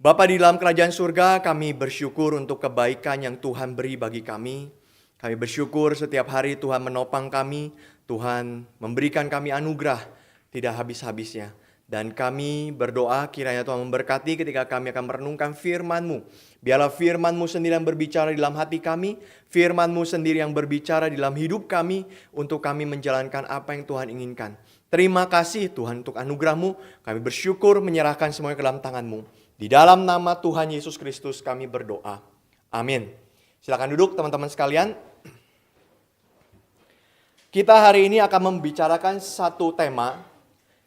Bapa di dalam kerajaan surga, kami bersyukur untuk kebaikan yang Tuhan beri bagi kami. Kami bersyukur setiap hari Tuhan menopang kami, Tuhan memberikan kami anugerah tidak habis-habisnya. Dan kami berdoa kiranya Tuhan memberkati ketika kami akan merenungkan firman-Mu. Biarlah firman-Mu sendiri yang berbicara di dalam hati kami, firman-Mu sendiri yang berbicara di dalam hidup kami, untuk kami menjalankan apa yang Tuhan inginkan. Terima kasih Tuhan untuk anugerah-Mu, kami bersyukur menyerahkan semuanya ke dalam tangan-Mu. Di dalam nama Tuhan Yesus Kristus kami berdoa. Amin. Silakan duduk teman-teman sekalian. Kita hari ini akan membicarakan satu tema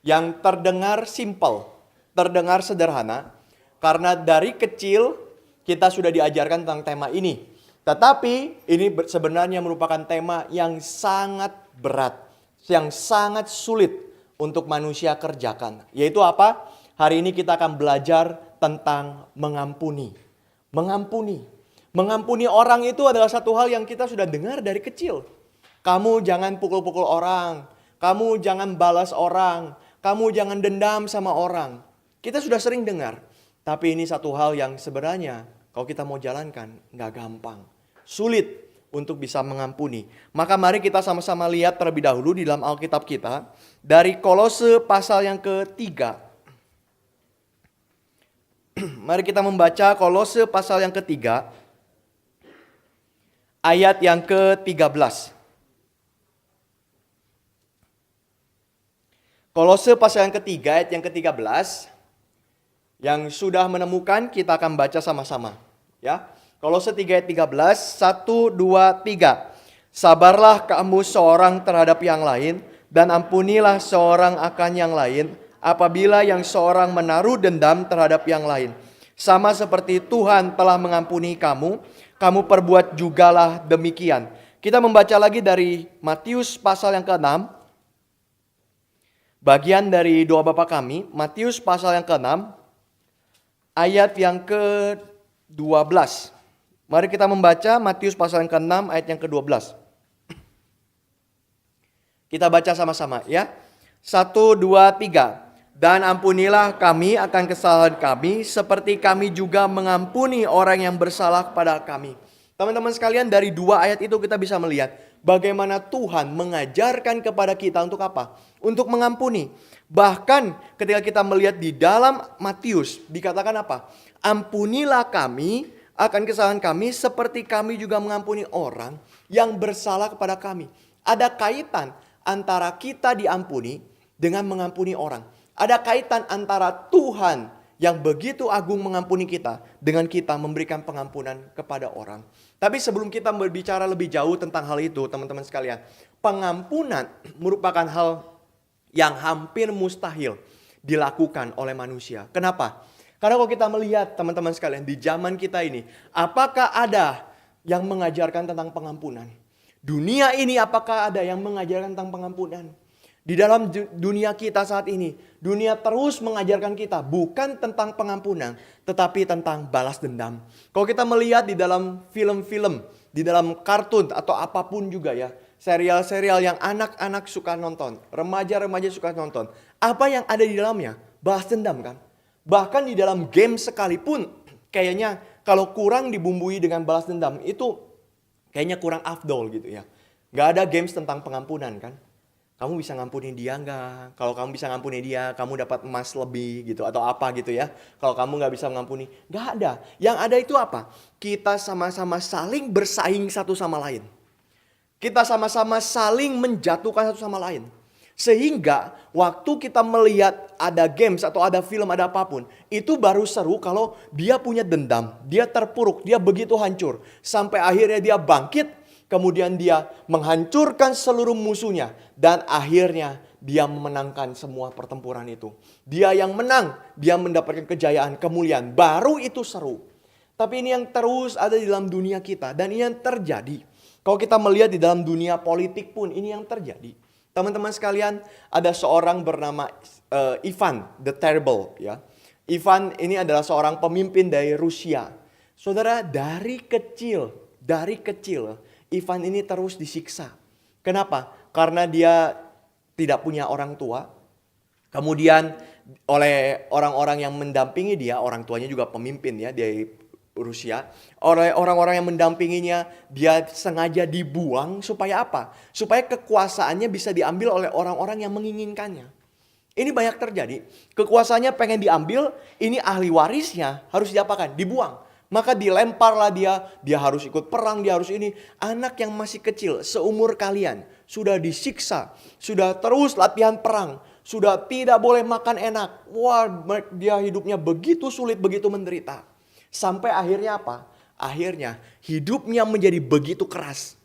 yang terdengar simpel, terdengar sederhana. Karena dari kecil kita sudah diajarkan tentang tema ini. Tetapi ini sebenarnya merupakan tema yang sangat berat, yang sangat sulit untuk manusia kerjakan. Yaitu apa? Hari ini kita akan belajar tentang mengampuni. Mengampuni orang itu adalah satu hal yang kita sudah dengar dari kecil. Kamu jangan pukul-pukul orang. Kamu jangan balas orang. Kamu jangan dendam sama orang. Kita sudah sering dengar. Tapi ini satu hal yang sebenarnya kalau kita mau jalankan nggak gampang. Sulit untuk bisa mengampuni. Maka mari kita sama-sama lihat terlebih dahulu di dalam Alkitab kita. Dari Kolose pasal yang ketiga. Mari kita membaca Kolose pasal yang ketiga, ayat yang ke-13. Kolose pasal yang ketiga, ayat yang ke-13. Yang sudah menemukan kita akan baca sama-sama. Ya, Kolose 3 ayat 13, 1, 2, 3. Sabarlah kamu seorang terhadap yang lain, dan ampunilah seorang akan yang lain, apabila yang seorang menaruh dendam terhadap yang lain. Sama seperti Tuhan telah mengampuni kamu, kamu perbuat jugalah demikian. Kita membaca lagi dari Matius pasal yang ke-6. Bagian dari doa Bapa kami, Matius pasal yang ke-6, ayat yang ke-12. Mari kita membaca Matius pasal yang ke-6, ayat yang ke-12. Kita baca sama-sama ya. 1, 2, 3. Dan ampunilah kami akan kesalahan kami, seperti kami juga mengampuni orang yang bersalah kepada kami. Teman-teman sekalian, dari dua ayat itu kita bisa melihat bagaimana Tuhan mengajarkan kepada kita untuk apa? Untuk mengampuni. Bahkan ketika kita melihat di dalam Matius, dikatakan apa? Ampunilah kami akan kesalahan kami, seperti kami juga mengampuni orang yang bersalah kepada kami. Ada kaitan antara kita diampuni dengan mengampuni orang. Ada kaitan antara Tuhan yang begitu agung mengampuni kita dengan kita memberikan pengampunan kepada orang. Tapi sebelum kita berbicara lebih jauh tentang hal itu, teman-teman sekalian, pengampunan merupakan hal yang hampir mustahil dilakukan oleh manusia. Kenapa? Karena kalau kita melihat teman-teman sekalian di zaman kita ini, apakah ada yang mengajarkan tentang pengampunan? Dunia ini apakah ada yang mengajarkan tentang pengampunan? Di dalam dunia kita saat ini, dunia terus mengajarkan kita bukan tentang pengampunan, tetapi tentang balas dendam. Kalau kita melihat di dalam film-film, di dalam kartun atau apapun juga ya, serial-serial yang anak-anak suka nonton, remaja-remaja suka nonton, apa yang ada di dalamnya? Balas dendam kan? Bahkan di dalam game sekalipun, kayaknya kalau kurang dibumbui dengan balas dendam, itu kayaknya kurang afdol gitu ya. Gak ada games tentang pengampunan kan? Kamu bisa ngampuni dia enggak? Kalau kamu bisa ngampuni dia, kamu dapat emas lebih gitu atau apa gitu ya. Kalau kamu nggak bisa mengampuni, nggak ada. Yang ada itu apa? Kita sama-sama saling bersaing satu sama lain. Kita sama-sama saling menjatuhkan satu sama lain. Sehingga waktu kita melihat ada games atau ada film, ada apapun, itu baru seru kalau dia punya dendam, dia terpuruk, dia begitu hancur. Sampai akhirnya dia bangkit. Kemudian dia menghancurkan seluruh musuhnya. Dan akhirnya dia memenangkan semua pertempuran itu. Dia yang menang. Dia mendapatkan kejayaan, kemuliaan. Baru itu seru. Tapi ini yang terus ada di dalam dunia kita. Dan ini yang terjadi. Kalau kita melihat di dalam dunia politik pun ini yang terjadi. Teman-teman sekalian, ada seorang bernama Ivan the Terrible. Ya. Ivan ini adalah seorang pemimpin dari Rusia. Saudara, dari kecil Ivan ini terus disiksa. Kenapa? Karena dia tidak punya orang tua. Kemudian oleh orang-orang yang mendampingi dia, orang tuanya juga pemimpin ya di Rusia. Oleh orang-orang yang mendampinginya, dia sengaja dibuang supaya apa? Supaya kekuasaannya bisa diambil oleh orang-orang yang menginginkannya. Ini banyak terjadi. Kekuasaannya pengen diambil, ini ahli warisnya harus diapakan? Dibuang. Maka dilemparlah dia harus ikut perang, dia harus ini. Anak yang masih kecil, seumur kalian, sudah disiksa, sudah terus latihan perang, sudah tidak boleh makan enak. Wah, dia hidupnya begitu sulit, begitu menderita. Sampai akhirnya apa? Akhirnya hidupnya menjadi begitu keras.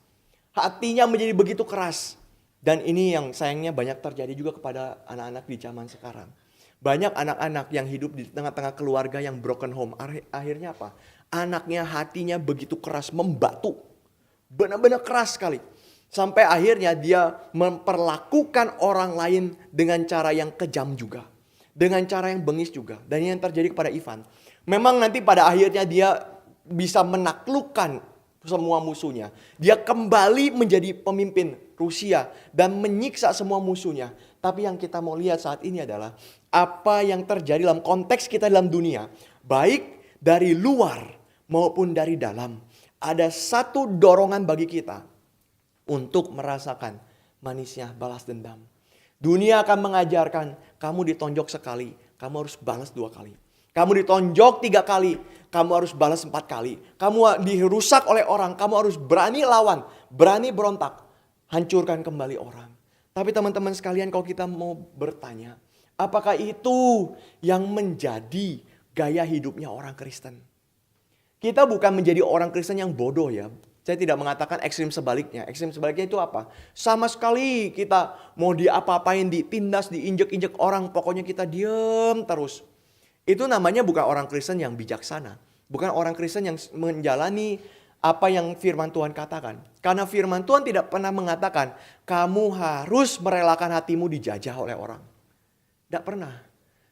Hatinya menjadi begitu keras. Dan ini yang sayangnya banyak terjadi juga kepada anak-anak di zaman sekarang. Banyak anak-anak yang hidup di tengah-tengah keluarga yang broken home. Akhirnya apa? Anaknya hatinya begitu keras, membatu. Benar-benar keras sekali. Sampai akhirnya dia memperlakukan orang lain dengan cara yang kejam juga. Dengan cara yang bengis juga. Dan ini yang terjadi kepada Ivan. Memang nanti pada akhirnya dia bisa menaklukkan semua musuhnya. Dia kembali menjadi pemimpin Rusia dan menyiksa semua musuhnya. Tapi yang kita mau lihat saat ini adalah apa yang terjadi dalam konteks kita dalam dunia. Baik dari luar maupun dari dalam. Ada satu dorongan bagi kita untuk merasakan manisnya balas dendam. Dunia akan mengajarkan kamu ditonjok sekali, kamu harus balas 2 kali. Kamu ditonjok 3 kali, kamu harus balas 4 kali. Kamu dirusak oleh orang, kamu harus berani lawan, berani berontak. Hancurkan kembali orang. Tapi teman-teman sekalian, kalau kita mau bertanya, apakah itu yang menjadi gaya hidupnya orang Kristen? Kita bukan menjadi orang Kristen yang bodoh ya. Saya tidak mengatakan ekstrim sebaliknya. Ekstrim sebaliknya itu apa? Sama sekali kita mau diapa-apain, ditindas, diinjek-injek orang. Pokoknya kita diam terus. Itu namanya bukan orang Kristen yang bijaksana. Bukan orang Kristen yang menjalani apa yang firman Tuhan katakan. Karena firman Tuhan tidak pernah mengatakan kamu harus merelakan hatimu dijajah oleh orang. Tidak pernah.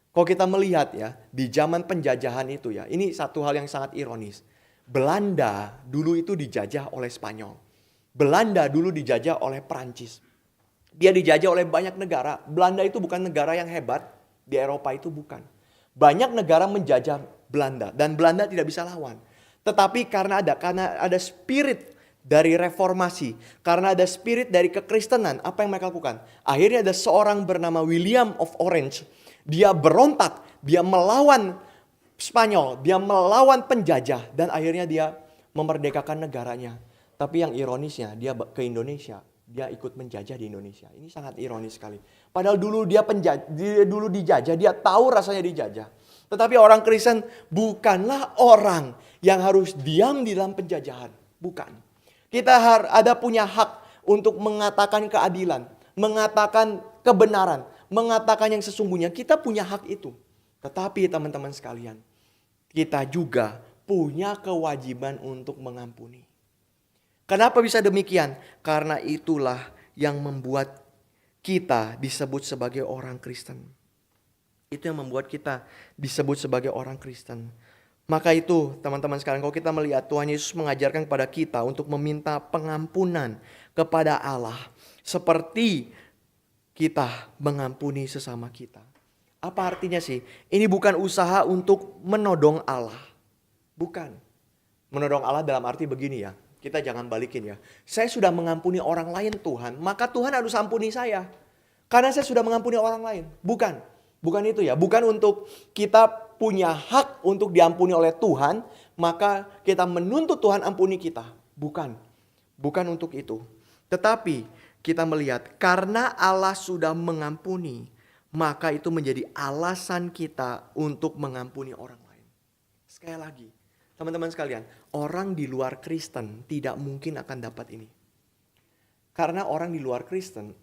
Kalau kita melihat ya, di zaman penjajahan itu ya, ini satu hal yang sangat ironis. Belanda dulu itu dijajah oleh Spanyol. Belanda dulu dijajah oleh Perancis. Dia dijajah oleh banyak negara. Belanda itu bukan negara yang hebat, di Eropa itu bukan. Banyak negara menjajah Belanda dan Belanda tidak bisa lawan. Tetapi karena ada spirit dari reformasi, karena ada spirit dari kekristenan, apa yang mereka lakukan? Akhirnya ada seorang bernama William of Orange. Dia berontak, dia melawan Spanyol, dia melawan penjajah dan akhirnya dia memerdekakan negaranya. Tapi yang ironisnya dia ke Indonesia, dia ikut menjajah di Indonesia. Ini sangat ironis sekali. Padahal dulu dia dulu dijajah, dia tahu rasanya dijajah. Tetapi orang Kristen bukanlah orang yang harus diam di dalam penjajahan. Bukan. Kita ada punya hak untuk mengatakan keadilan, mengatakan kebenaran, mengatakan yang sesungguhnya. Kita punya hak itu. Tetapi teman-teman sekalian, kita juga punya kewajiban untuk mengampuni. Kenapa bisa demikian? Karena itulah yang membuat kita disebut sebagai orang Kristen. Itu yang membuat kita disebut sebagai orang Kristen. Maka itu teman-teman sekalian, kalau kita melihat Tuhan Yesus mengajarkan kepada kita untuk meminta pengampunan kepada Allah. Seperti kita mengampuni sesama kita. Apa artinya sih? Ini bukan usaha untuk menodong Allah. Bukan. Menodong Allah dalam arti begini ya. Kita jangan balikin ya. Saya sudah mengampuni orang lain Tuhan, maka Tuhan harus ampuni saya. Karena saya sudah mengampuni orang lain. Bukan. Bukan itu ya. Bukan untuk kita punya hak untuk diampuni oleh Tuhan, maka kita menuntut Tuhan ampuni kita. Bukan. Bukan untuk itu. Tetapi kita melihat karena Allah sudah mengampuni, maka itu menjadi alasan kita untuk mengampuni orang lain. Sekali lagi, teman-teman sekalian, orang di luar Kristen tidak mungkin akan dapat ini. Karena orang di luar Kristen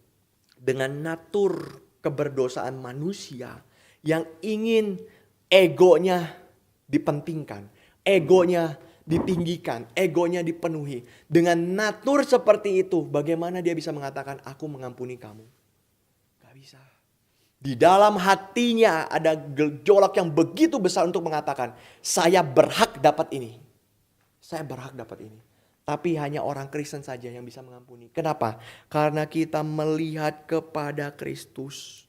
dengan natur keberdosaan manusia yang ingin egonya dipentingkan, egonya ditinggikan, egonya dipenuhi. Dengan natur seperti itu, bagaimana dia bisa mengatakan aku mengampuni kamu? Gak bisa. Di dalam hatinya ada gejolak yang begitu besar untuk mengatakan, saya berhak dapat ini. Saya berhak dapat ini. Tapi hanya orang Kristen saja yang bisa mengampuni. Kenapa? Karena kita melihat kepada Kristus.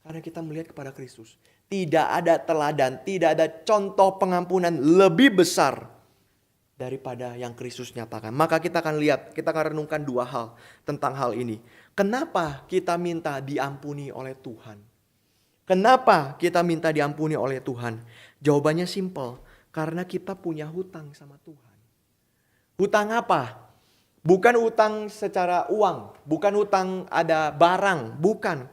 Karena kita melihat kepada Kristus. Tidak ada teladan, tidak ada contoh pengampunan lebih besar daripada yang Kristus nyatakan. Maka kita akan lihat, kita akan renungkan dua hal tentang hal ini. Kenapa kita minta diampuni oleh Tuhan? Kenapa kita minta diampuni oleh Tuhan? Jawabannya simpel, karena kita punya hutang sama Tuhan. Hutang apa? Bukan hutang secara uang, bukan hutang ada barang, bukan.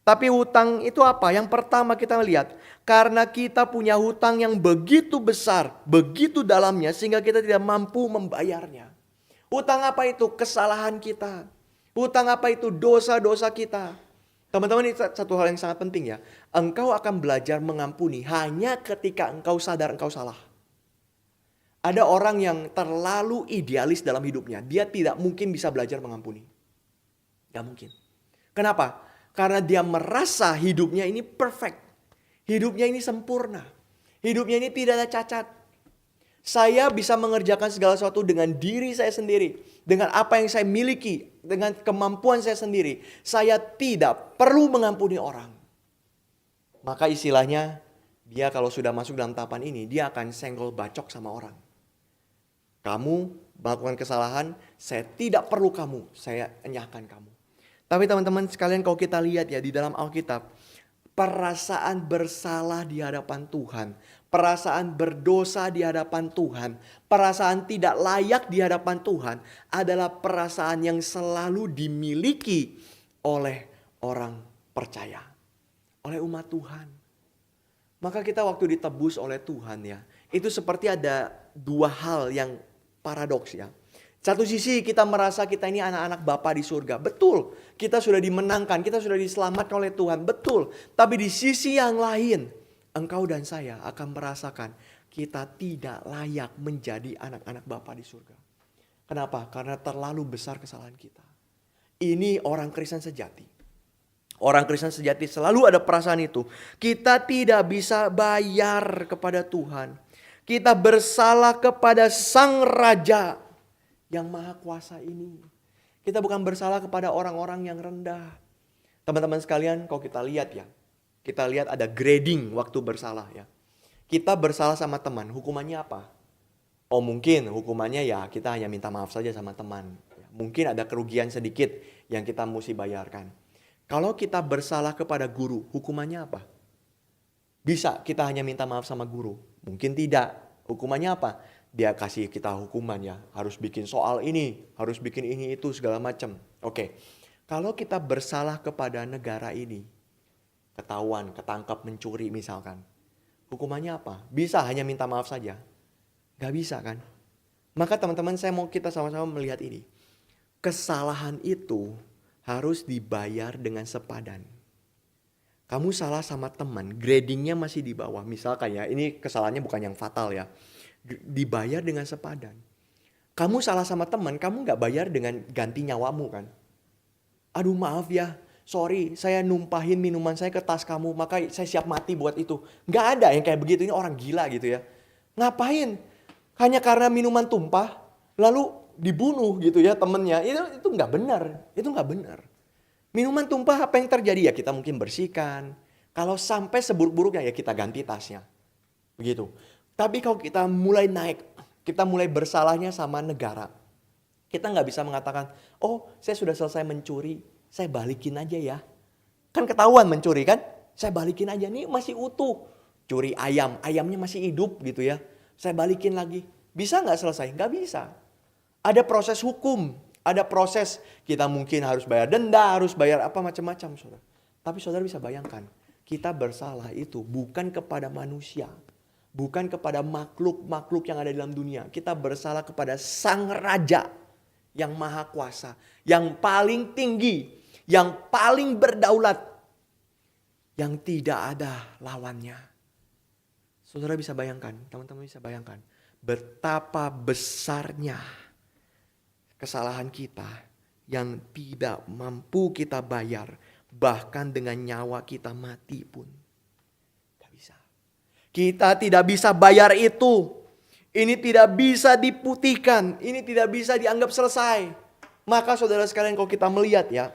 Tapi hutang itu apa? Yang pertama kita lihat, karena kita punya hutang yang begitu besar, begitu dalamnya sehingga kita tidak mampu membayarnya. Hutang apa itu? Kesalahan kita. Hutang apa itu? Dosa-dosa kita. Teman-teman, ini satu hal yang sangat penting ya. Engkau akan belajar mengampuni hanya ketika engkau sadar engkau salah. Ada orang yang terlalu idealis dalam hidupnya. Dia tidak mungkin bisa belajar mengampuni. Gak mungkin. Kenapa? Karena dia merasa hidupnya ini perfect. Hidupnya ini sempurna. Hidupnya ini tidak ada cacat. Saya bisa mengerjakan segala sesuatu dengan diri saya sendiri. Dengan apa yang saya miliki. Dengan kemampuan saya sendiri. Saya tidak perlu mengampuni orang. Maka istilahnya, dia kalau sudah masuk dalam tahapan ini, dia akan senggol bacok sama orang. Kamu melakukan kesalahan, saya tidak perlu kamu, saya enyahkan kamu. Tapi teman-teman sekalian, kalau kita lihat ya di dalam Alkitab, perasaan bersalah di hadapan Tuhan, perasaan berdosa di hadapan Tuhan, perasaan tidak layak di hadapan Tuhan adalah perasaan yang selalu dimiliki oleh orang percaya, oleh umat Tuhan. Maka kita waktu ditebus oleh Tuhan ya, itu seperti ada dua hal yang paradoks ya. Satu sisi kita merasa kita ini anak-anak Bapa di surga. Betul, kita sudah dimenangkan, kita sudah diselamatkan oleh Tuhan. Betul, tapi di sisi yang lain, engkau dan saya akan merasakan kita tidak layak menjadi anak-anak Bapa di surga. Kenapa? Karena terlalu besar kesalahan kita. Ini orang Kristen sejati. Orang Kristen sejati selalu ada perasaan itu. Kita tidak bisa bayar kepada Tuhan. Kita bersalah kepada Sang Raja yang maha kuasa ini. Kita bukan bersalah kepada orang-orang yang rendah. Teman-teman sekalian, kalau kita lihat ya. Kita lihat ada grading waktu bersalah ya. Kita bersalah sama teman, hukumannya apa? Oh mungkin hukumannya ya kita hanya minta maaf saja sama teman. Mungkin ada kerugian sedikit yang kita mesti bayarkan. Kalau kita bersalah kepada guru, hukumannya apa? Bisa kita hanya minta maaf sama guru? Mungkin tidak. Hukumannya apa? Dia kasih kita hukuman ya, harus bikin soal ini, harus bikin ini itu segala macam. Oke, kalau kita bersalah kepada negara ini, ketahuan, ketangkap mencuri misalkan, hukumannya apa? Bisa hanya minta maaf saja? Gak bisa kan? Maka teman-teman saya mau kita sama-sama melihat ini. Kesalahan itu harus dibayar dengan sepadan. Kamu salah sama teman, gradingnya masih di bawah. Misalkan ya, ini kesalahannya bukan yang fatal ya. Dibayar dengan sepadan. Kamu salah sama teman, kamu gak bayar dengan ganti nyawamu kan? Aduh maaf ya, sorry saya numpahin minuman saya ke tas kamu, maka saya siap mati buat itu. Gak ada yang kayak begitu, ini orang gila gitu ya. Ngapain? Hanya karena minuman tumpah, lalu dibunuh gitu ya temennya. Itu gak benar, itu gak benar. Minuman tumpah apa yang terjadi ya kita mungkin bersihkan. Kalau sampai seburuk-buruknya ya kita ganti tasnya. Begitu. Tapi kalau kita mulai naik, kita mulai bersalahnya sama negara. Kita gak bisa mengatakan, oh saya sudah selesai mencuri, saya balikin aja ya. Kan ketahuan mencuri kan, saya balikin aja, nih masih utuh. Curi ayam, ayamnya masih hidup gitu ya. Saya balikin lagi. Bisa gak selesai? Gak bisa. Ada proses hukum, ada proses kita mungkin harus bayar denda, harus bayar apa macam-macam saudara. Tapi saudara bisa bayangkan, kita bersalah itu bukan kepada manusia. Bukan kepada makhluk-makhluk yang ada dalam dunia. Kita bersalah kepada Sang Raja yang maha kuasa. Yang paling tinggi. Yang paling berdaulat. Yang tidak ada lawannya. Saudara bisa bayangkan. Teman-teman bisa bayangkan. Betapa besarnya kesalahan kita. Yang tidak mampu kita bayar. Bahkan dengan nyawa kita mati pun. Kita tidak bisa bayar itu. Ini tidak bisa diputihkan. Ini tidak bisa dianggap selesai. Maka saudara sekalian kalau kita melihat ya.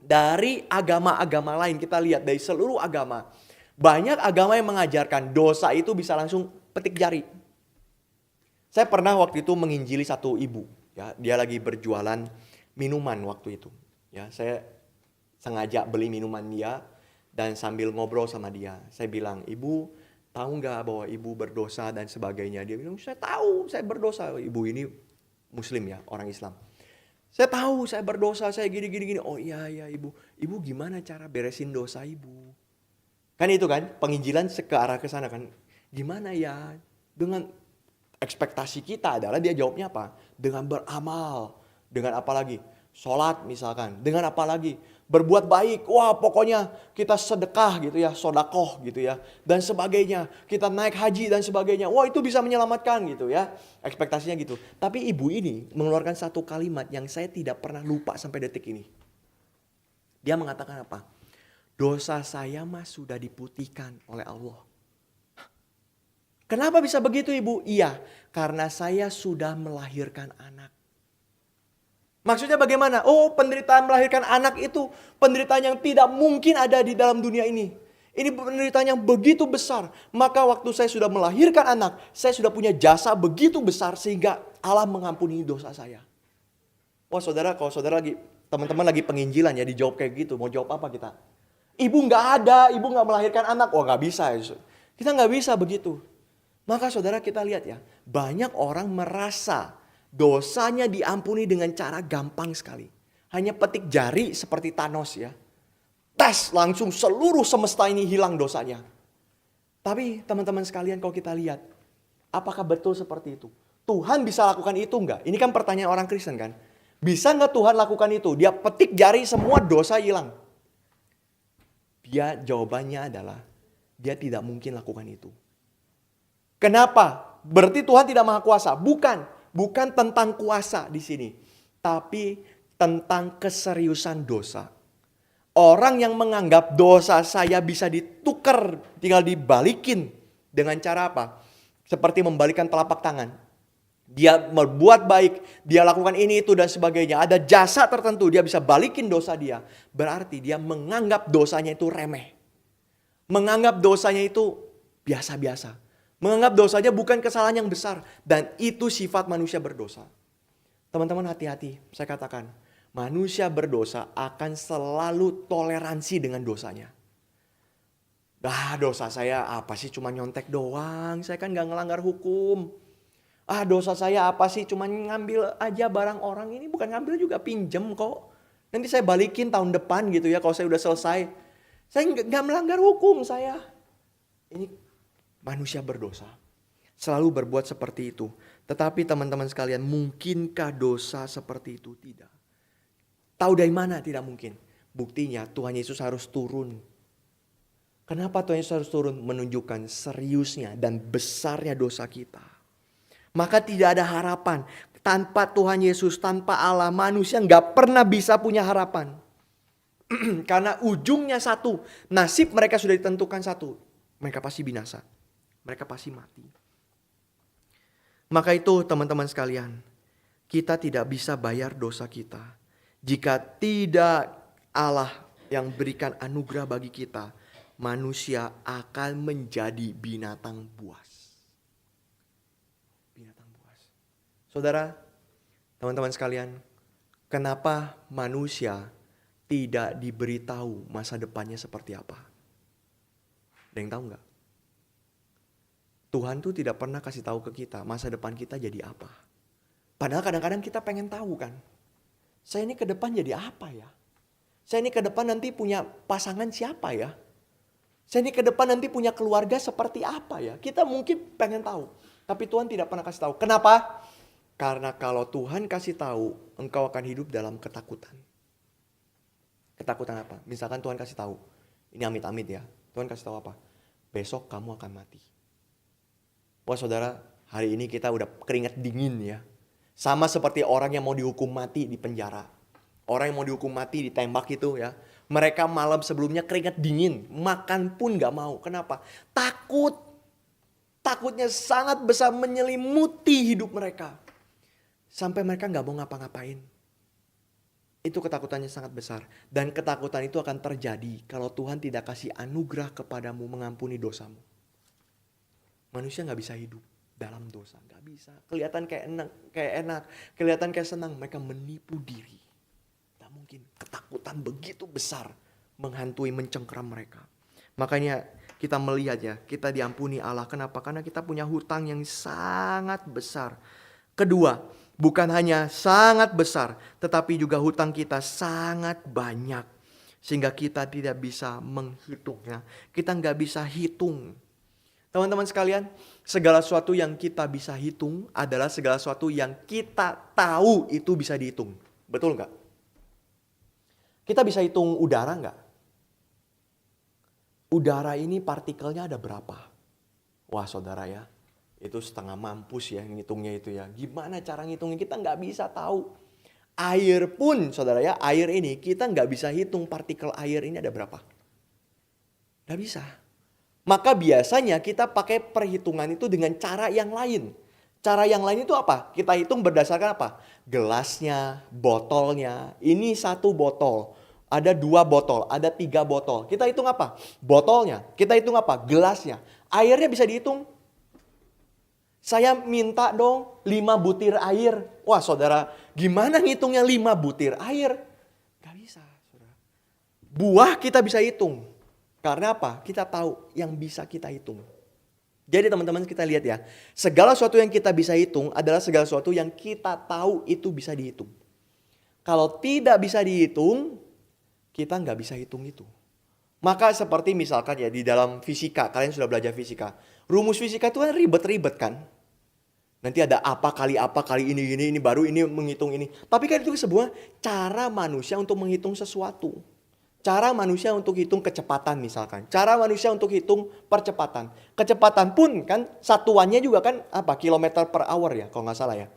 Dari agama-agama lain, kita lihat dari seluruh agama. Banyak agama yang mengajarkan dosa itu bisa langsung petik jari. Saya pernah waktu itu menginjili satu ibu, ya, dia lagi berjualan minuman waktu itu. Ya, saya sengaja beli minuman dia dan sambil ngobrol sama dia. Saya bilang, "Ibu, tahu nggak bahwa ibu berdosa dan sebagainya?" Dia bilang, "Saya tahu, saya berdosa." Ibu ini Muslim ya, orang Islam. "Saya tahu, saya berdosa, saya gini gini gini." "Oh iya ya ibu, ibu gimana cara beresin dosa ibu?" Kan itu kan penginjilan ke arah ke sana kan. Gimana ya? Dengan ekspektasi kita adalah dia jawabnya apa? Dengan beramal. Dengan apa lagi? Sholat misalkan. Dengan apa lagi? Berbuat baik. Wah pokoknya kita sedekah gitu ya. Sodakoh gitu ya. Dan sebagainya. Kita naik haji dan sebagainya. Wah itu bisa menyelamatkan gitu ya. Ekspektasinya gitu. Tapi ibu ini mengeluarkan satu kalimat yang saya tidak pernah lupa sampai detik ini. Dia mengatakan apa? Dosa saya mah sudah diputihkan oleh Allah. Kenapa bisa begitu ibu? Iya, karena saya sudah melahirkan anak. Maksudnya bagaimana? Oh, penderitaan melahirkan anak itu penderitaan yang tidak mungkin ada di dalam dunia ini. Ini penderitaan yang begitu besar. Maka waktu saya sudah melahirkan anak, saya sudah punya jasa begitu besar sehingga Allah mengampuni dosa saya. Wah saudara, kalau saudara lagi, teman-teman lagi penginjilan ya dijawab kayak gitu, mau jawab apa kita? Ibu nggak ada, ibu nggak melahirkan anak. Wah nggak bisa. Kita nggak bisa begitu. Maka saudara kita lihat ya, banyak orang merasa dosanya diampuni dengan cara gampang sekali. Hanya petik jari seperti Thanos ya. Tes langsung seluruh semesta ini hilang dosanya. Tapi teman-teman sekalian kalau kita lihat, apakah betul seperti itu? Tuhan bisa lakukan itu enggak? Ini kan pertanyaan orang Kristen kan. Bisa enggak Tuhan lakukan itu? Dia petik jari semua dosa hilang. Dia jawabannya adalah dia tidak mungkin lakukan itu. Kenapa? Berarti Tuhan tidak maha kuasa? Bukan tentang kuasa di sini, tapi tentang keseriusan dosa. Orang yang menganggap dosa saya bisa ditukar, tinggal dibalikin dengan cara apa? Seperti membalikan telapak tangan. Dia berbuat baik, dia lakukan ini itu dan sebagainya. Ada jasa tertentu, dia bisa balikin dosa dia. Berarti dia menganggap dosanya itu remeh. Menganggap dosanya itu biasa-biasa. Menganggap dosanya bukan kesalahan yang besar. Dan itu sifat manusia berdosa. Teman-teman hati-hati, saya katakan. Manusia berdosa akan selalu toleransi dengan dosanya. Dosa saya apa sih, cuma nyontek doang. Saya kan gak ngelanggar hukum. Dosa saya apa sih, cuma ngambil aja barang orang. Ini bukan ngambil juga, pinjem kok. Nanti saya balikin tahun depan gitu ya, kalau saya udah selesai. Saya gak melanggar hukum saya. Ini manusia berdosa. Selalu berbuat seperti itu. Tetapi teman-teman sekalian, mungkinkah dosa seperti itu? Tidak. Tahu dari mana? Tidak mungkin. Buktinya Tuhan Yesus harus turun. Kenapa Tuhan Yesus harus turun? Menunjukkan seriusnya dan besarnya dosa kita. Maka tidak ada harapan. Tanpa Tuhan Yesus, tanpa Allah, manusia nggak pernah bisa punya harapan. Karena ujungnya satu. Nasib mereka sudah ditentukan satu. Mereka pasti binasa. Mereka pasti mati. Maka itu teman-teman sekalian. Kita tidak bisa bayar dosa kita. Jika tidak Allah yang berikan anugerah bagi kita, manusia akan menjadi binatang buas. Binatang buas. Saudara, teman-teman sekalian, kenapa manusia tidak diberitahu masa depannya seperti apa? Ada yang tahu nggak? Tuhan tuh tidak pernah kasih tahu ke kita masa depan kita jadi apa. Padahal kadang-kadang kita pengen tahu kan. Saya ini ke depan jadi apa ya? Saya ini ke depan nanti punya pasangan siapa ya? Saya ini ke depan nanti punya keluarga seperti apa ya? Kita mungkin pengen tahu. Tapi Tuhan tidak pernah kasih tahu. Kenapa? Karena kalau Tuhan kasih tahu, engkau akan hidup dalam ketakutan. Ketakutan apa? Misalkan Tuhan kasih tahu. Ini amit-amit ya. Tuhan kasih tahu apa? Besok kamu akan mati. Wah saudara, hari ini kita udah keringat dingin ya. Sama seperti orang yang mau dihukum mati di penjara. Orang yang mau dihukum mati ditembak itu ya. Mereka malam sebelumnya keringat dingin. Makan pun gak mau. Kenapa? Takut. Takutnya sangat besar menyelimuti hidup mereka. Sampai mereka gak mau ngapa-ngapain. Itu ketakutannya sangat besar. Dan ketakutan itu akan terjadi kalau Tuhan tidak kasih anugerah kepadamu mengampuni dosamu. Manusia gak bisa hidup dalam dosa. Gak bisa. Kelihatan kayak enak. Kelihatan kayak senang. Mereka menipu diri. Gak mungkin. Ketakutan begitu besar menghantui, mencengkeram mereka. Makanya kita melihat ya, kita diampuni Allah. Kenapa? Karena kita punya hutang yang sangat besar. Kedua, bukan hanya sangat besar, tetapi juga hutang kita sangat banyak. Sehingga kita tidak bisa menghitungnya. Kita nggak bisa hitung. Teman-teman sekalian, segala sesuatu yang kita bisa hitung adalah segala sesuatu yang kita tahu itu bisa dihitung. Betul nggak? Kita bisa hitung udara nggak? Udara ini partikelnya ada berapa? Wah saudara ya, itu setengah mampus ya ngitungnya itu ya. Gimana cara ngitungnya kita nggak bisa tahu. Air pun saudara ya, air ini kita nggak bisa hitung partikel air ini ada berapa. Nggak bisa. Maka biasanya kita pakai perhitungan itu dengan cara yang lain. Cara yang lain itu apa? Kita hitung berdasarkan apa? Gelasnya, botolnya. Ini 1 botol. Ada 2 botol, ada 3 botol. Kita hitung apa? Botolnya. Kita hitung apa? Gelasnya. Airnya bisa dihitung. Saya minta dong 5 butir air. Wah saudara, gimana ngitungnya 5 butir air? Gak bisa saudara. Buah kita bisa hitung. Karena apa? Kita tahu yang bisa kita hitung. Jadi teman-teman kita lihat ya. Segala sesuatu yang kita bisa hitung adalah segala sesuatu yang kita tahu itu bisa dihitung. Kalau tidak bisa dihitung, kita nggak bisa hitung itu. Maka seperti misalkan ya di dalam fisika, kalian sudah belajar fisika. Rumus fisika itu kan ribet-ribet kan. Nanti ada apa kali ini baru ini menghitung ini. Tapi kan itu sebuah cara manusia untuk menghitung sesuatu. Cara manusia untuk hitung kecepatan misalkan. Cara manusia untuk hitung percepatan. Kecepatan pun kan satuannya juga kan apa? Kilometer per hour ya kalau nggak salah ya.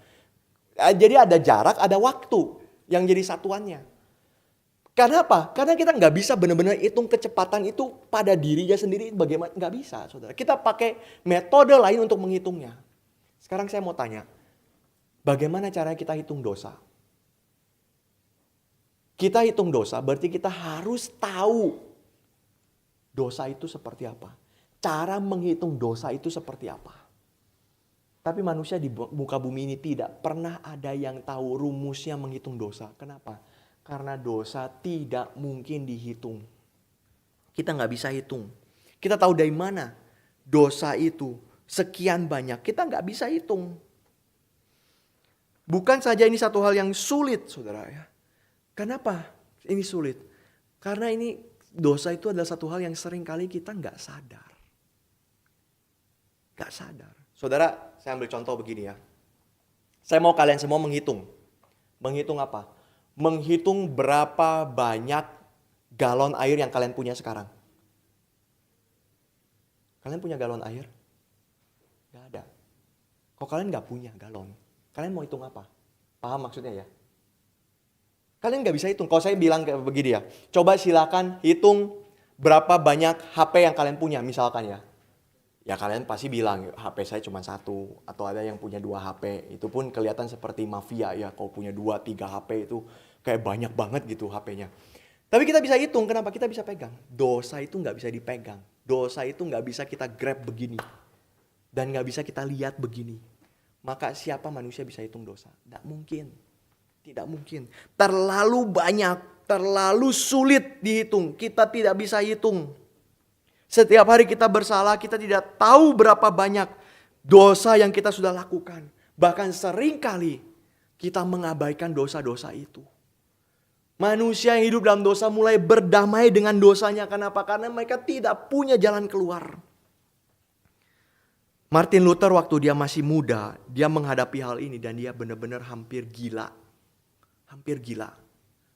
Jadi ada jarak, ada waktu yang jadi satuannya. Karena apa? Karena kita nggak bisa benar-benar hitung kecepatan itu pada dirinya sendiri bagaimana, nggak bisa, saudara. Kita pakai metode lain untuk menghitungnya. Sekarang saya mau tanya, bagaimana caranya kita hitung dosa? Kita hitung dosa berarti kita harus tahu dosa itu seperti apa. Cara menghitung dosa itu seperti apa. Tapi manusia di muka bumi ini tidak pernah ada yang tahu rumusnya menghitung dosa. Kenapa? Karena dosa tidak mungkin dihitung. Kita nggak bisa hitung. Kita tahu dari mana dosa itu sekian banyak. Kita nggak bisa hitung. Bukan saja ini satu hal yang sulit saudara ya. Kenapa ini sulit? Karena ini dosa itu adalah satu hal yang sering kali kita nggak sadar. Nggak sadar. Saudara, saya ambil contoh begini ya. Saya mau kalian semua menghitung. Menghitung apa? Menghitung berapa banyak galon air yang kalian punya sekarang. Kalian punya galon air? Gak ada. Kok kalian gak punya galon? Kalian mau hitung apa? Paham maksudnya ya? Kalian gak bisa hitung. Kalau saya bilang kayak begini ya. Coba silakan hitung berapa banyak HP yang kalian punya misalkan ya. Ya kalian pasti bilang HP saya cuma 1. Atau ada yang punya 2 HP. Itu pun kelihatan seperti mafia ya. Kalau punya 2-3 HP itu kayak banyak banget gitu HP-nya. Tapi kita bisa hitung. Kenapa? Kita bisa pegang. Dosa itu gak bisa dipegang. Dosa itu gak bisa kita grab begini. Dan gak bisa kita lihat begini. Maka siapa manusia bisa hitung dosa? Tidak mungkin. Tidak mungkin. Terlalu banyak. Terlalu sulit dihitung. Kita tidak bisa hitung. Setiap hari kita bersalah, kita tidak tahu berapa banyak dosa yang kita sudah lakukan. Bahkan seringkali kita mengabaikan dosa-dosa itu. Manusia yang hidup dalam dosa mulai berdamai dengan dosanya. Kenapa? Karena mereka tidak punya jalan keluar. Martin Luther waktu dia masih muda, dia menghadapi hal ini dan dia benar-benar hampir gila. Hampir gila.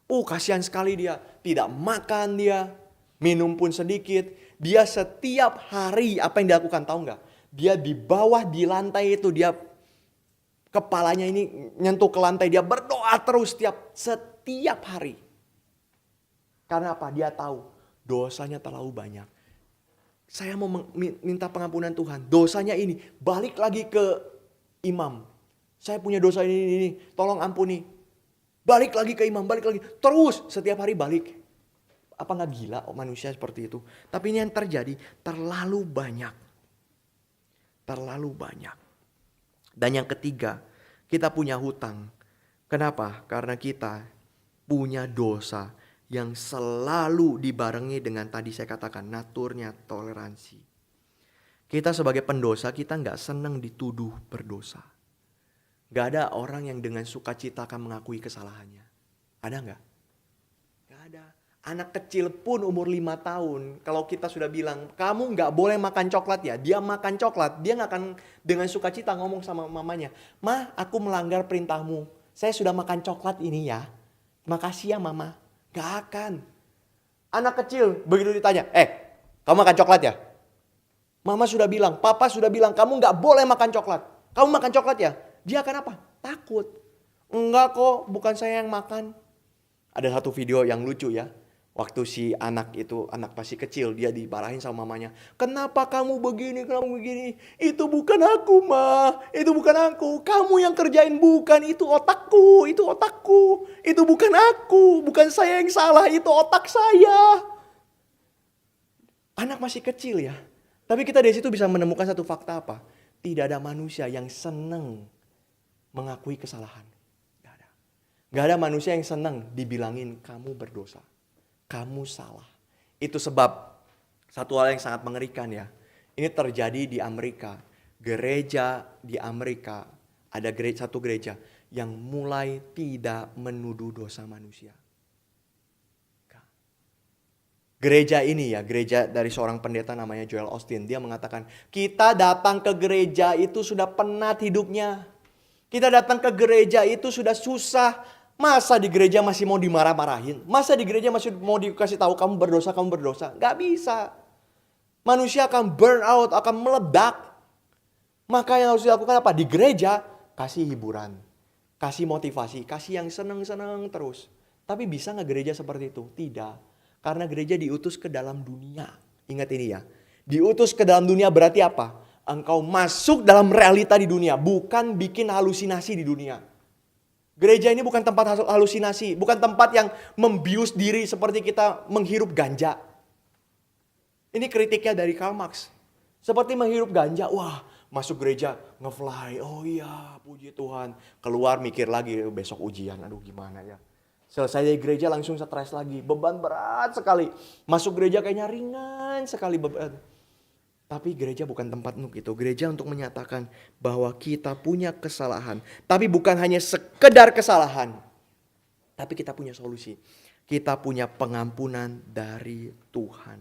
Kasihan sekali dia. Tidak makan dia, minum pun sedikit. Dia setiap hari apa yang dilakukan tahu nggak? Dia di bawah di lantai itu dia kepalanya ini nyentuh ke lantai, dia berdoa terus setiap hari. Karena apa? Dia tahu dosanya terlalu banyak. Saya mau minta pengampunan Tuhan. Dosanya ini balik lagi ke imam. Saya punya dosa ini, tolong ampuni. Balik lagi ke imam, balik lagi. Terus setiap hari balik. Apa nggak gila manusia seperti itu? Tapi ini yang terjadi terlalu banyak. Terlalu banyak. Dan yang ketiga, kita punya hutang. Kenapa? Karena kita punya dosa yang selalu dibarengi dengan tadi saya katakan naturnya toleransi. Kita sebagai pendosa, kita nggak senang dituduh berdosa. Nggak ada orang yang dengan sukacita akan mengakui kesalahannya. Ada nggak? Nggak ada. Anak kecil pun umur 5 tahun, kalau kita sudah bilang, kamu nggak boleh makan coklat ya. Dia makan coklat, dia nggak akan dengan sukacita ngomong sama mamanya. Ma, aku melanggar perintahmu. Saya sudah makan coklat ini ya. Makasih ya mama. Nggak akan. Anak kecil begitu ditanya, kamu makan coklat ya? Mama sudah bilang, papa sudah bilang, kamu nggak boleh makan coklat. Kamu makan coklat ya? Dia akan apa? Takut. Enggak kok, bukan saya yang makan. Ada satu video yang lucu ya. Waktu si anak itu, anak masih kecil, dia dimarahin sama mamanya. Kenapa kamu begini, kenapa begini? Itu bukan aku, Ma. Itu bukan aku. Kamu yang kerjain, bukan. Itu otakku, itu otakku. Itu bukan aku, bukan saya yang salah, itu otak saya. Anak masih kecil ya. Tapi kita dari situ bisa menemukan satu fakta apa? Tidak ada manusia yang senang mengakui kesalahan. Gak ada. Gak ada manusia yang senang dibilangin kamu berdosa. Kamu salah. Itu sebab satu hal yang sangat mengerikan ya. Ini terjadi di Amerika. Gereja di Amerika. Ada satu gereja yang mulai tidak menuduh dosa manusia. Gereja ini ya, gereja dari seorang pendeta namanya Joel Osteen. Dia mengatakan, kita datang ke gereja itu sudah penat hidupnya. Kita datang ke gereja itu sudah susah. Masa di gereja masih mau dimarah-marahin? Masa di gereja masih mau dikasih tahu kamu berdosa, kamu berdosa? Gak bisa. Manusia akan burn out, akan meledak. Maka yang harus dilakukan apa? Di gereja, kasih hiburan. Kasih motivasi, kasih yang senang-senang terus. Tapi bisa gak gereja seperti itu? Tidak. Karena gereja diutus ke dalam dunia. Ingat ini ya. Diutus ke dalam dunia berarti apa? Engkau masuk dalam realita di dunia. Bukan bikin halusinasi di dunia. Gereja ini bukan tempat halusinasi. Bukan tempat yang membius diri seperti kita menghirup ganja. Ini kritiknya dari Karl Marx. Seperti menghirup ganja. Wah, masuk gereja ngefly. Oh iya, puji Tuhan. Keluar mikir lagi, besok ujian. Aduh gimana ya. Selesai dari gereja langsung stres lagi. Beban berat sekali. Masuk gereja kayaknya ringan sekali beban. Tapi gereja bukan tempat untuk itu. Gereja untuk menyatakan bahwa kita punya kesalahan. Tapi bukan hanya sekedar kesalahan. Tapi kita punya solusi. Kita punya pengampunan dari Tuhan.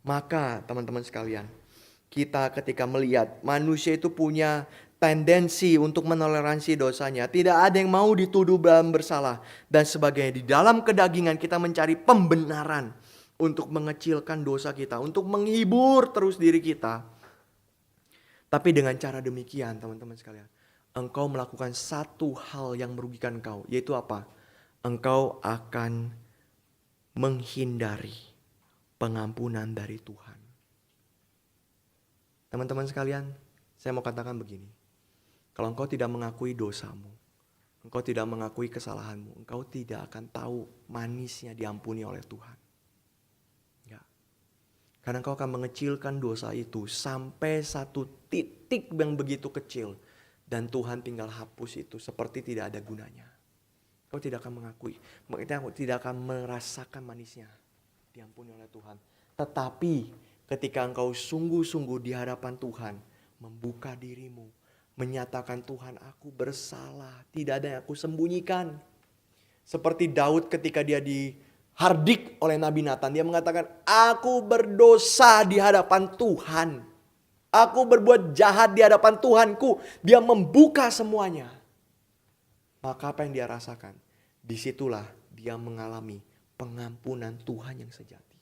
Maka teman-teman sekalian, kita ketika melihat manusia itu punya tendensi untuk menoleransi dosanya. Tidak ada yang mau dituduh dalam bersalah. Dan sebagainya. Di dalam kedagingan kita mencari pembenaran. Untuk mengecilkan dosa kita. Untuk menghibur terus diri kita. Tapi dengan cara demikian teman-teman sekalian. Engkau melakukan satu hal yang merugikan engkau. Yaitu apa? Engkau akan menghindari pengampunan dari Tuhan. Teman-teman sekalian. Saya mau katakan begini. Kalau engkau tidak mengakui dosamu. Engkau tidak mengakui kesalahanmu. Engkau tidak akan tahu manisnya diampuni oleh Tuhan. Karena engkau akan mengecilkan dosa itu sampai satu titik yang begitu kecil. Dan Tuhan tinggal hapus itu seperti tidak ada gunanya. Engkau tidak akan mengakui. Engkau tidak akan merasakan manisnya diampuni oleh Tuhan. Tetapi ketika engkau sungguh-sungguh di hadapan Tuhan. Membuka dirimu. Menyatakan Tuhan aku bersalah. Tidak ada yang aku sembunyikan. Seperti Daud ketika dia dihardik oleh Nabi Nathan. Dia mengatakan, aku berdosa di hadapan Tuhan. Aku berbuat jahat di hadapan Tuhanku. Dia membuka semuanya. Maka apa yang dia rasakan? Disitulah dia mengalami pengampunan Tuhan yang sejati.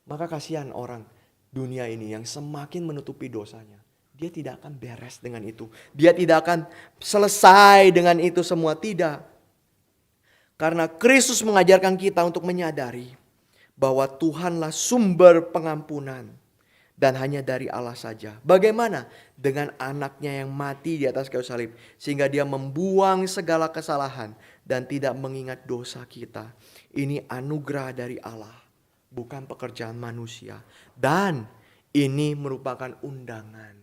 Maka kasihan orang dunia ini yang semakin menutupi dosanya. Dia tidak akan beres dengan itu. Dia tidak akan selesai dengan itu semua. Tidak. Karena Kristus mengajarkan kita untuk menyadari bahwa Tuhanlah sumber pengampunan. dan hanya dari Allah saja. Bagaimana? Dengan anaknya yang mati di atas kayu salib. Sehingga dia membuang segala kesalahan dan tidak mengingat dosa kita. Ini anugerah dari Allah, bukan pekerjaan manusia. Dan ini merupakan undangan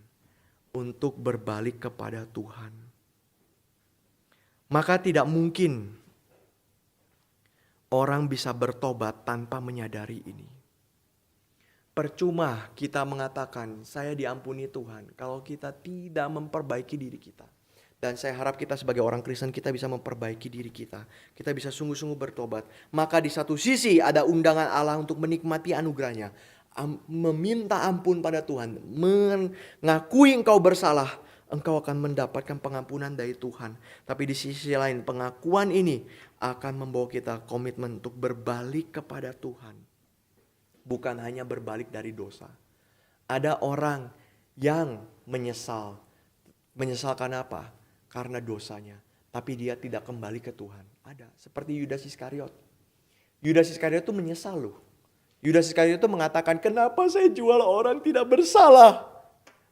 untuk berbalik kepada Tuhan. Maka tidak mungkin orang bisa bertobat tanpa menyadari ini. Percuma kita mengatakan saya diampuni Tuhan kalau kita tidak memperbaiki diri kita. Dan saya harap kita sebagai orang Kristen kita bisa memperbaiki diri kita. Kita bisa sungguh-sungguh bertobat. Maka di satu sisi ada undangan Allah untuk menikmati anugerahnya. Meminta ampun pada Tuhan. Mengakui engkau bersalah. Engkau akan mendapatkan pengampunan dari Tuhan. Tapi di sisi lain pengakuan ini akan membawa kita komitmen untuk berbalik kepada Tuhan. Bukan hanya berbalik dari dosa. Ada orang yang menyesal. Menyesal karena apa? Karena dosanya. Tapi dia tidak kembali ke Tuhan. Ada. Seperti Yudas Iskariot. Yudas Iskariot itu menyesal loh. Yudas Iskariot itu mengatakan, kenapa saya jual orang tidak bersalah?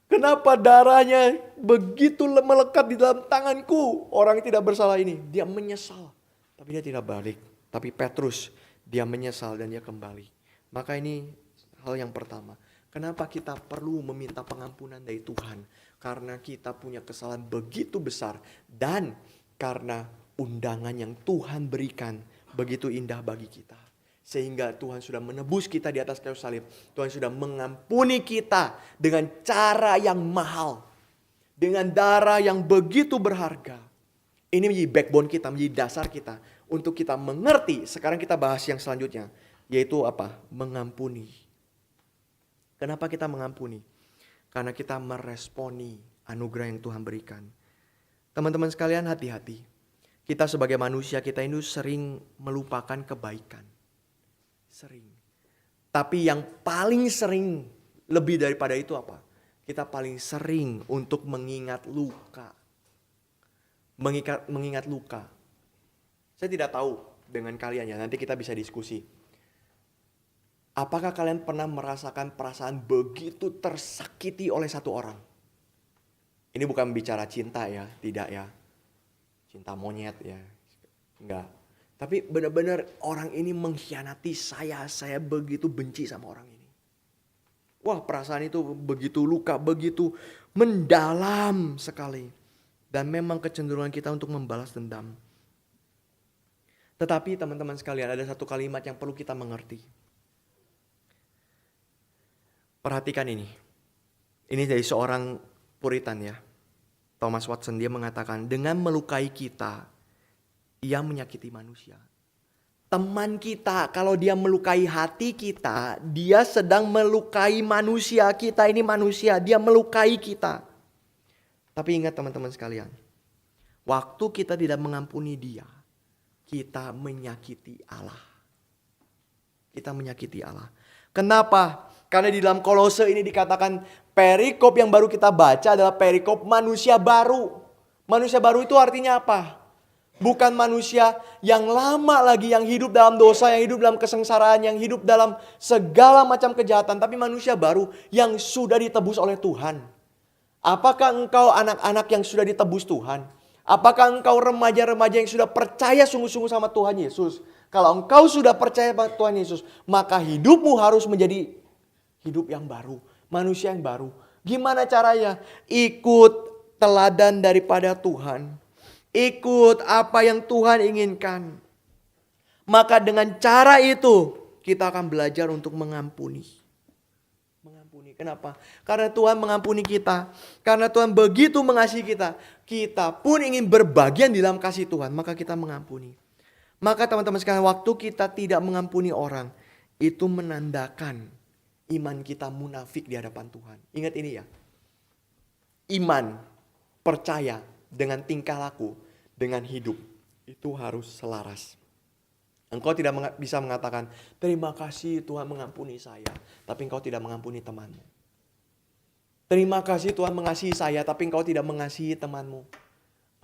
Kenapa darahnya begitu melekat di dalam tanganku? Orang yang tidak bersalah ini. Dia menyesal. Tapi dia tidak balik. Tapi Petrus, dia menyesal dan dia kembali. Maka ini hal yang pertama. Kenapa kita perlu meminta pengampunan dari Tuhan? Karena kita punya kesalahan begitu besar. Dan karena undangan yang Tuhan berikan begitu indah bagi kita. Sehingga Tuhan sudah menebus kita di atas kayu salib. Tuhan sudah mengampuni kita dengan cara yang mahal. Dengan darah yang begitu berharga. Ini menjadi backbone kita, menjadi dasar kita. Untuk kita mengerti, sekarang kita bahas yang selanjutnya. Yaitu apa? Mengampuni. Kenapa kita mengampuni? Karena kita meresponi anugerah yang Tuhan berikan. Teman-teman sekalian, hati-hati. Kita sebagai manusia, kita ini sering melupakan kebaikan. Sering. Tapi yang paling sering, lebih daripada itu apa? Kita paling sering untuk mengingat luka. Mengingat luka. Saya tidak tahu dengan kalian ya, nanti kita bisa diskusi. Apakah kalian pernah merasakan perasaan begitu tersakiti oleh satu orang? Ini bukan bicara cinta ya, tidak ya. Cinta monyet ya, enggak. Tapi benar-benar orang ini mengkhianati saya begitu benci sama orang ini. Wah, perasaan itu begitu luka, begitu mendalam sekali. Dan memang kecenderungan kita untuk membalas dendam. Tetapi teman-teman sekalian, ada satu kalimat yang perlu kita mengerti. Perhatikan ini. Ini dari seorang Puritan ya. Thomas Watson, dia mengatakan, dengan melukai kita, ia menyakiti manusia. Teman kita, kalau dia melukai hati kita, dia sedang melukai manusia. Kita ini manusia, dia melukai kita. Tapi ingat teman-teman sekalian, waktu kita tidak mengampuni dia, kita menyakiti Allah. Kita menyakiti Allah. Kenapa? Karena di dalam Kolose ini dikatakan perikop yang baru kita baca adalah perikop manusia baru. Manusia baru itu artinya apa? Bukan manusia yang lama lagi, yang hidup dalam dosa, yang hidup dalam kesengsaraan, yang hidup dalam segala macam kejahatan. Tapi manusia baru yang sudah ditebus oleh Tuhan. Apakah engkau anak-anak yang sudah ditebus Tuhan? Apakah engkau remaja-remaja yang sudah percaya sungguh-sungguh sama Tuhan Yesus? Kalau engkau sudah percaya pada Tuhan Yesus, maka hidupmu harus menjadi hidup yang baru, manusia yang baru. Gimana caranya? Ikut teladan daripada Tuhan. Ikut apa yang Tuhan inginkan. Maka dengan cara itu kita akan belajar untuk mengampuni. Mengampuni. Kenapa? Karena Tuhan mengampuni kita. Karena Tuhan begitu mengasihi kita. Kita pun ingin berbagian di dalam kasih Tuhan. Maka kita mengampuni. Maka teman-teman sekalian, waktu kita tidak mengampuni orang, itu menandakan iman kita munafik di hadapan Tuhan. Ingat ini ya. Iman, percaya dengan tingkah laku, dengan hidup. Itu harus selaras. Engkau tidak bisa mengatakan, terima kasih Tuhan mengampuni saya. Tapi engkau tidak mengampuni temanmu. Terima kasih Tuhan mengasihi saya. Tapi engkau tidak mengasihi temanmu.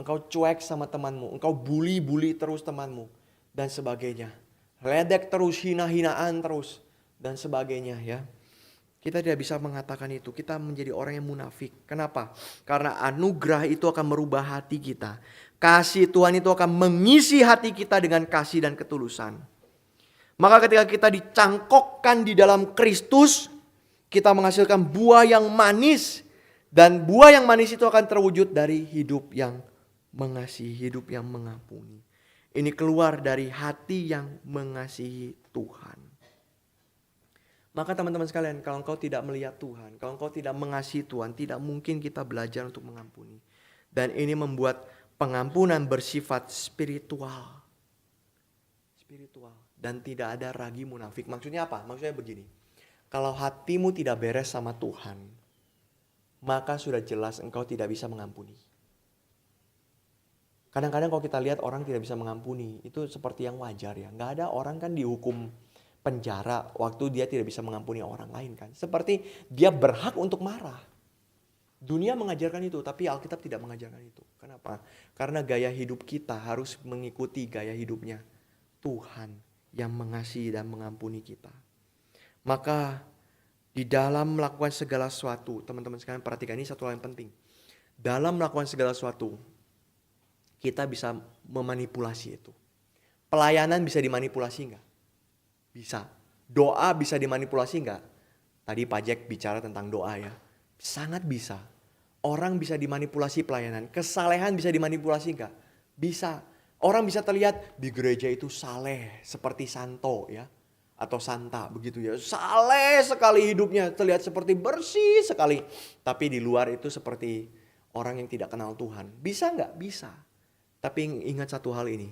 Engkau cuek sama temanmu. Engkau bully terus temanmu. Dan sebagainya. Ledek terus, hina-hinaan terus. Dan sebagainya ya. Kita tidak bisa mengatakan itu. Kita menjadi orang yang munafik. Kenapa? Karena anugerah itu akan merubah hati kita. Kasih Tuhan itu akan mengisi hati kita dengan kasih dan ketulusan. Maka ketika kita dicangkokkan di dalam Kristus, kita menghasilkan buah yang manis. Dan buah yang manis itu akan terwujud dari hidup yang mengasihi, hidup yang mengampuni. Ini keluar dari hati yang mengasihi Tuhan. Maka teman-teman sekalian, kalau engkau tidak melihat Tuhan, kalau engkau tidak mengasihi Tuhan, tidak mungkin kita belajar untuk mengampuni. Dan ini membuat pengampunan bersifat spiritual. Spiritual. Dan tidak ada ragi munafik. Maksudnya apa? Maksudnya begini. Kalau hatimu tidak beres sama Tuhan, maka sudah jelas engkau tidak bisa mengampuni. Kadang-kadang kalau kita lihat orang tidak bisa mengampuni, itu seperti yang wajar ya. Nggak ada orang kan dihukum penjara waktu dia tidak bisa mengampuni orang lain kan. Seperti dia berhak untuk marah. Dunia mengajarkan itu, tapi Alkitab tidak mengajarkan itu. Kenapa? Karena gaya hidup kita harus mengikuti gaya hidupnya Tuhan yang mengasihi dan mengampuni kita. Maka di dalam melakukan segala sesuatu, teman-teman sekalian perhatikan ini satu hal yang penting. Dalam melakukan segala sesuatu, kita bisa memanipulasi itu. Pelayanan bisa dimanipulasi enggak? Bisa. Doa bisa dimanipulasi enggak? Tadi Pak Jack bicara tentang doa ya. Sangat bisa. Orang bisa dimanipulasi pelayanan. Kesalehan bisa dimanipulasi enggak? Bisa. Orang bisa terlihat di gereja itu saleh seperti Santo ya. Atau Santa begitu ya. Saleh sekali hidupnya. Terlihat seperti bersih sekali. Tapi di luar itu seperti orang yang tidak kenal Tuhan. Bisa enggak? Bisa. Tapi ingat satu hal ini.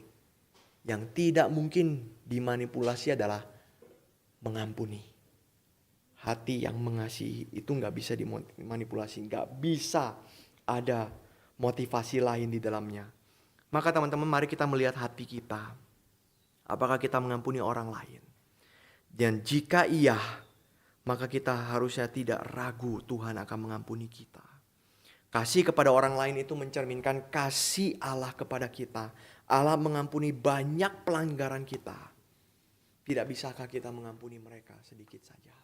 Yang tidak mungkin dimanipulasi adalah mengampuni. Hati yang mengasihi itu gak bisa dimanipulasi. Gak bisa ada motivasi lain di dalamnya. Maka teman-teman mari kita melihat hati kita. Apakah kita mengampuni orang lain? Dan jika iya, maka kita harusnya tidak ragu Tuhan akan mengampuni kita. Kasih kepada orang lain itu mencerminkan kasih Allah kepada kita. Allah mengampuni banyak pelanggaran kita. Tidak bisakah kita mengampuni mereka sedikit saja?